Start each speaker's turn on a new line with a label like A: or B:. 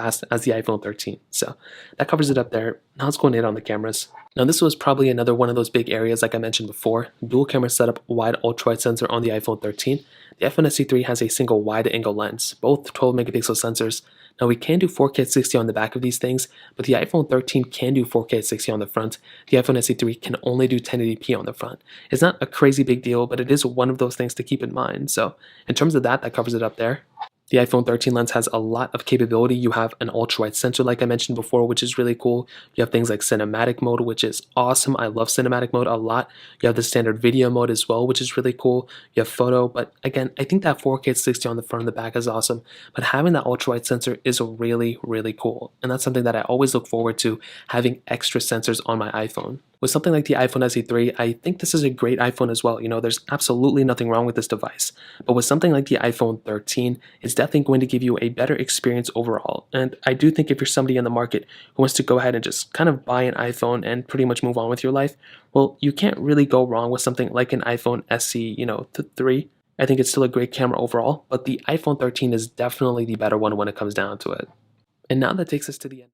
A: fast as the iPhone 13. So that covers it up there. Now let's go in on the cameras. Now this was probably another one of those big areas like I mentioned before. Dual camera setup, wide ultra-wide sensor on the iPhone 13. The iPhone SE3 has a single wide-angle lens, both 12 megapixel sensors. Now we can do 4K at 60 on the back of these things, but the iPhone 13 can do 4K at 60 on the front. The iPhone SE3 can only do 1080p on the front. It's not a crazy big deal, but it is one of those things to keep in mind. So in terms of that, that covers it up there. The iPhone 13 lens has a lot of capability. You have an ultra-wide sensor like I mentioned before, which is really cool. You have things like cinematic mode, which is awesome. I love cinematic mode a lot. You have the standard video mode as well, which is really cool. You have photo, but again, I think that 4K at 60 on the front and the back is awesome. But having that ultra-wide sensor is really, really cool. And that's something that I always look forward to, having extra sensors on my iPhone. With something like the iPhone SE3, I think this is a great iPhone as well. You know, there's absolutely nothing wrong with this device. But with something like the iPhone 13, it's definitely going to give you a better experience overall. And I do think if you're somebody in the market who wants to go ahead and just kind of buy an iPhone and pretty much move on with your life, well, you can't really go wrong with something like an iPhone SE, 3. I think it's still a great camera overall, but the iPhone 13 is definitely the better one when it comes down to it. And now that takes us to the end.